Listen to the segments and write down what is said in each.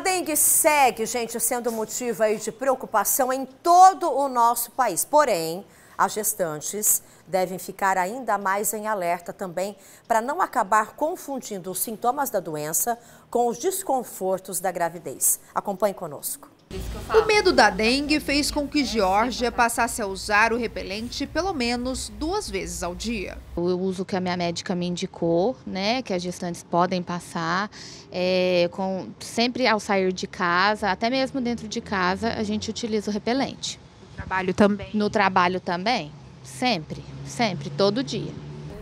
dengue segue, gente, sendo motivo aí de preocupação em todo o nosso país. Porém, as gestantes devem ficar ainda mais em alerta também para não acabar confundindo os sintomas da doença com os desconfortos da gravidez. Acompanhe conosco. O medo da dengue fez com que Georgia passasse a usar o repelente pelo menos 2 vezes ao dia. Eu uso o que a minha médica me indicou, né, que as gestantes podem passar, sempre ao sair de casa, até mesmo dentro de casa, a gente utiliza o repelente. No trabalho também? No trabalho também, sempre, todo dia.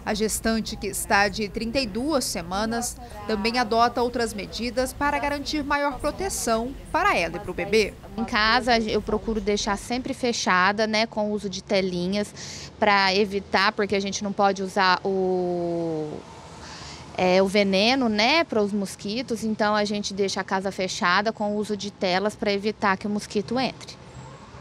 A gestante, que está de 32 semanas, também adota outras medidas para garantir maior proteção para ela e para o bebê. Em casa, eu procuro deixar sempre fechada, né, com o uso de telinhas, para evitar, porque a gente não pode usar o veneno, né, para os mosquitos, então a gente deixa a casa fechada com o uso de telas para evitar que o mosquito entre.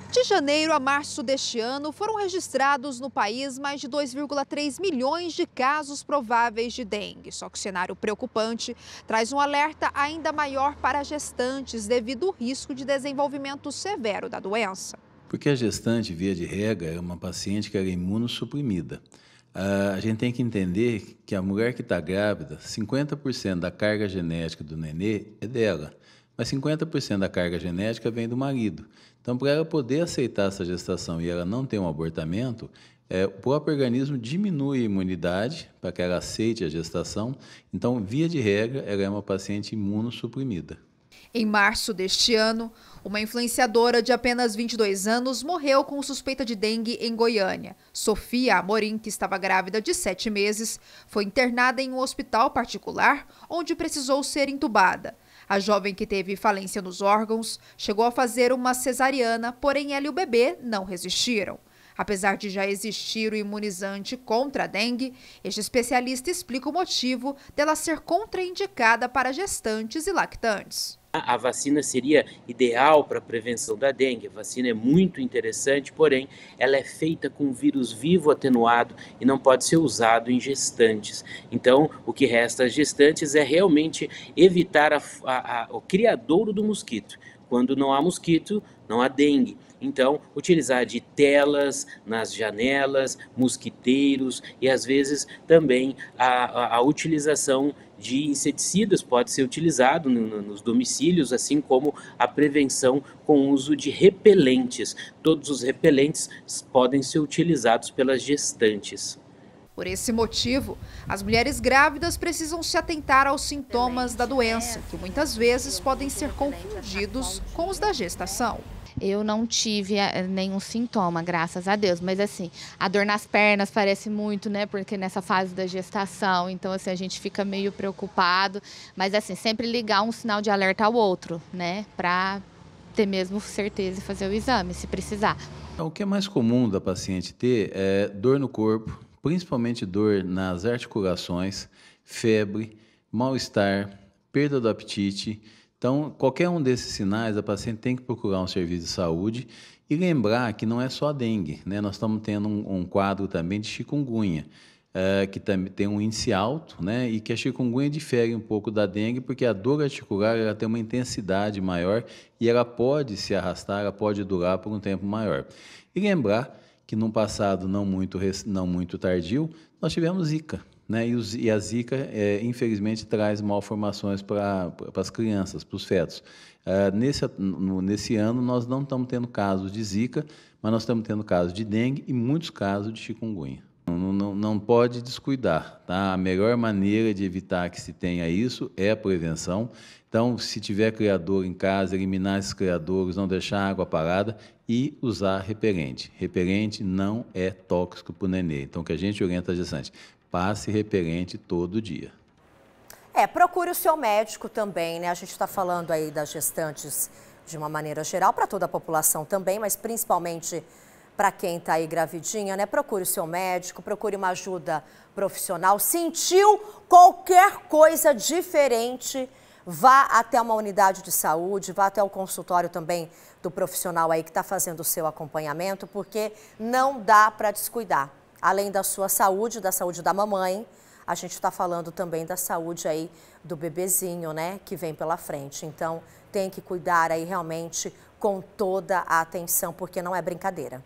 De janeiro a março deste ano, foram registrados no país mais de 2,3 milhões de casos prováveis de dengue. Só que o cenário preocupante traz um alerta ainda maior para gestantes devido ao risco de desenvolvimento severo da doença. Porque a gestante, via de regra, é uma paciente que era imunossuprimida. A gente tem que entender que a mulher que está grávida, 50% da carga genética do nenê é dela, mas 50% da carga genética vem do marido. Então, para ela poder aceitar essa gestação e ela não ter um abortamento, o próprio organismo diminui a imunidade para que ela aceite a gestação. Então, via de regra, ela é uma paciente imunossuprimida. Em março deste ano, uma influenciadora de apenas 22 anos morreu com suspeita de dengue em Goiânia. Sofia Amorim, que estava grávida de 7 meses, foi internada em um hospital particular, onde precisou ser entubada. A jovem, que teve falência nos órgãos, chegou a fazer uma cesariana, porém ela e o bebê não resistiram. Apesar de já existir o imunizante contra a dengue, este especialista explica o motivo dela ser contraindicada para gestantes e lactantes. A vacina seria ideal para a prevenção da dengue. A vacina é muito interessante, porém, ela é feita com vírus vivo atenuado e não pode ser usado em gestantes. Então, o que resta às gestantes é realmente evitar o criadouro do mosquito. Quando não há mosquito, não há dengue. Então, utilizar de telas nas janelas, mosquiteiros e, às vezes, também a utilização de inseticidas pode ser utilizado nos domicílios, assim como a prevenção com o uso de repelentes. Todos os repelentes podem ser utilizados pelas gestantes. Por esse motivo, as mulheres grávidas precisam se atentar aos sintomas da doença, que muitas vezes podem ser confundidos com os da gestação. Eu não tive nenhum sintoma, graças a Deus, mas assim, a dor nas pernas parece muito, né, porque nessa fase da gestação, então assim, a gente fica meio preocupado, mas assim, sempre ligar um sinal de alerta ao outro, né, para ter mesmo certeza e fazer o exame, se precisar. O que é mais comum da paciente ter é dor no corpo, principalmente dor nas articulações, febre, mal-estar, perda do apetite. Então, qualquer um desses sinais, a paciente tem que procurar um serviço de saúde e lembrar que não é só a dengue, né? Nós estamos tendo um quadro também de chikungunya, que também tem um índice alto, né? E que a chikungunya difere um pouco da dengue, porque a dor articular ela tem uma intensidade maior e ela pode se arrastar, ela pode durar por um tempo maior. E lembrar que num passado não muito tardio, nós tivemos Zika. Né? E a Zika, infelizmente, traz malformações para as crianças, para os fetos. Nesse ano, nós não estamos tendo casos de Zika, mas nós estamos tendo casos de dengue e muitos casos de chikungunya. Não pode descuidar. Tá? A melhor maneira de evitar que se tenha isso é a prevenção. Então, se tiver criador em casa, eliminar esses criadores, não deixar a água parada e usar repelente. Repelente não é tóxico para o nenê. Então, o que a gente orienta a gestante, passe repelente todo dia. Procure o seu médico também, né? A gente está falando aí das gestantes de uma maneira geral, para toda a população também, mas principalmente para quem está aí gravidinha, né? Procure o seu médico, procure uma ajuda profissional. Sentiu qualquer coisa diferente, vá até uma unidade de saúde, vá até o consultório também do profissional aí que está fazendo o seu acompanhamento, porque não dá para descuidar. Além da sua saúde, da saúde da mamãe, a gente está falando também da saúde aí do bebezinho, né, que vem pela frente. Então, tem que cuidar aí realmente com toda a atenção, porque não é brincadeira.